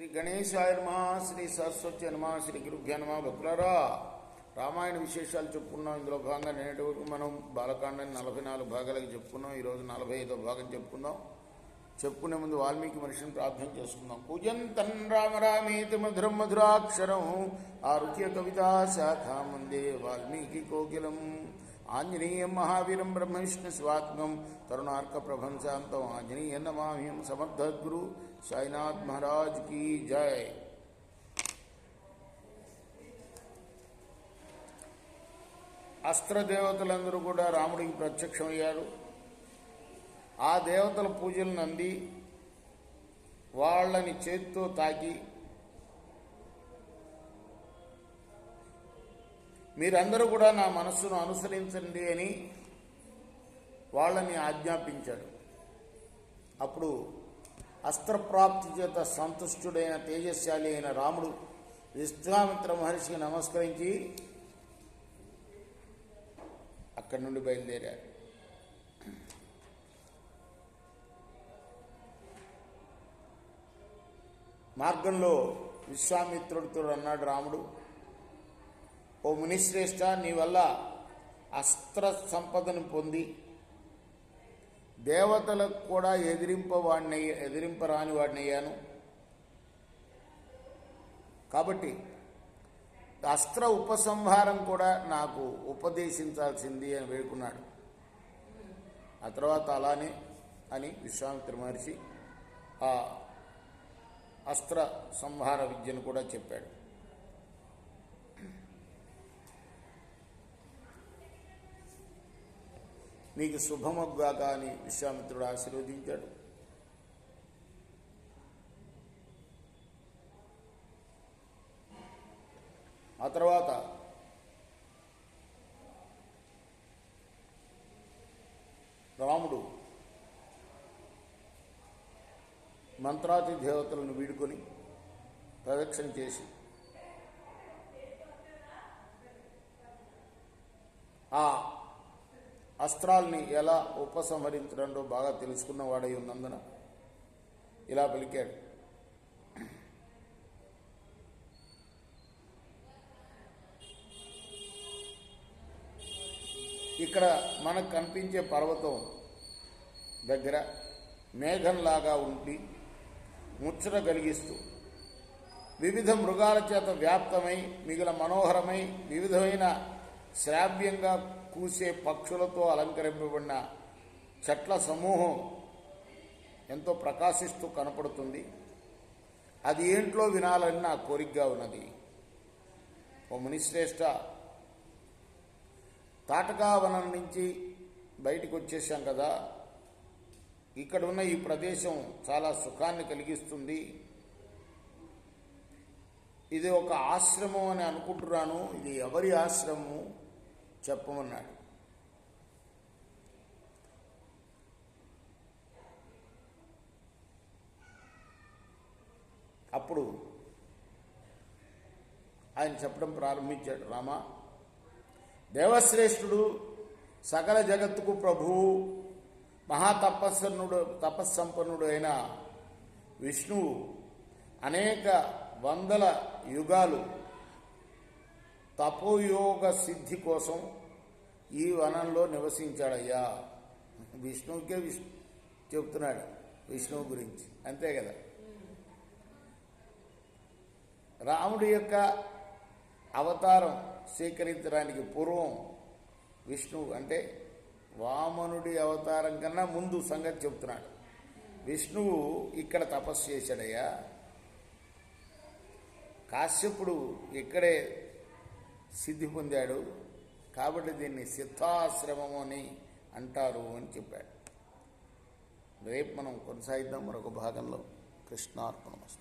శ్రీ గణేశాయ నమః, శ్రీ సరస్వతి నమః, శ్రీ గురుభ్యో నమః. భక్తులారా, రామాయణ విశేషాలు చెప్పుకున్నాం. ఇందులో భాగంగా నేటి వరకు మనం బాలకాండాన్ని 44 భాగాలకు చెప్పుకున్నాం. ఈరోజు 45వ భాగం చెప్పుకుందాం. చెప్పుకునే ముందు వాల్మీకి మనిషిని ప్రార్థన చేసుకుందాం. పూజంతం రామ రామేతి మధురం మధురాక్షరం ఆరుహ్య కవితా శాఖాం వందే వాల్మీకి కోకిలం. ఆంజనేయం మహావీరం బ్రహ్మ విష్ణు స్వాత్మం తరుణార్క ప్రభంశాంతం ఆంజనేయ నమామ్యం. సమర్థగురు సాయినాథ్ మహారాజ్ की जय. అస్త్రదేవతలందరూ కూడా రాముడికి ప్రత్యక్షమయ్యారు. ఆ దేవతల పూజలను అంది వాళ్ళని చేతితో తాకి మీరందరూ కూడా నా మనస్సును అనుసరించండి అని వాళ్ళని ఆజ్ఞాపించాడు. అప్పుడు అస్త్రప్రాప్తి చేత సంతుష్టుడైన తేజస్శాలి అయిన రాముడు విశ్వామిత్ర మహర్షికి నమస్కరించి అక్కడి నుండి బయలుదేరాడు. మార్గంలో విశ్వామిత్రుడితో అన్నాడు రాముడు, ఓ మునిశ్రేష్ఠ, నీ వల్ల అస్త్ర సంపదను పొంది దేవతలకు కూడా ఎదిరింపరాని వాడినయ్యాను. కాబట్టి అస్త్ర ఉపసంహారం కూడా నాకు ఉపదేశించాల్సింది అని వేడుకున్నాడు. ఆ తర్వాత అలానే అని విశ్వామిత్ర మహర్షి ఆ అస్త్ర సంహార విద్యను కూడా చెప్పాడు. నీకు శుభమగ్గాక అని విశ్వామిత్రుడు ఆశీర్వదించాడు. ఆ తర్వాత రాముడు మంత్రాది దేవతలను వీడుకొని ప్రదక్షిణ చేసి ఆ అస్త్రాల్ని ఎలా ఉపసంహరించడంలో బాగా తెలుసుకున్నవాడై ఉన్నందున ఇలా పలికాడు, ఇక్కడ మనకు కనిపించే పర్వతం దగ్గర మేఘంలాగా ఉండి ముచ్చట కలిగిస్తూ వివిధ మృగాల చేత వ్యాప్తమై మిగిలిన మనోహరమై వివిధమైన శ్రావ్యంగా కూసే పక్షులతో అలంకరింపబడిన చెట్ల సమూహం ఎంతో ప్రకాశిస్తూ కనపడుతుంది. అది ఏంట్లో వినాలని నా కోరికగా ఉన్నది. ఓ మునిశ్రేష్ఠ, తాటకావనం నుంచి బయటికి వచ్చేసాం కదా, ఇక్కడ ఉన్న ఈ ప్రదేశం చాలా సుఖాన్ని కలిగిస్తుంది. ఇది ఒక ఆశ్రమం అని అనుకుంటున్నాను. ఇది ఎవరి ఆశ్రమం చెప్పమన్నాడు. అప్పుడు ఆయన చెప్పడం ప్రారంభించాడు, రామ, దేవశ్రేష్ఠుడు, సకల జగత్తుకు ప్రభువు, తపస్సంపన్నుడు అయిన విష్ణువు అనేక వందల యుగాలు తపోయోగ సిద్ధి కోసం ఈ వనంలో నివసించాడయ్యా. విష్ణువుకే చెప్తున్నాడు విష్ణువు గురించి, అంతే కదా. రాముడి యొక్క అవతారం స్వీకరించడానికి పూర్వం విష్ణువు అంటే వామనుడి అవతారం కన్నా ముందు సంగతి చెప్తున్నాడు. విష్ణువు ఇక్కడ తపస్సు చేశాడయ్యా. కాశ్యపుడు ఇక్కడే సిద్ధి పొందాడు, కాబట్టి దీన్ని సిద్ధాశ్రమము అని అంటారు అని చెప్పాడు. రేపు మనం కొనసాగిద్దాం మరొక భాగంలో. కృష్ణార్పణమస్తు.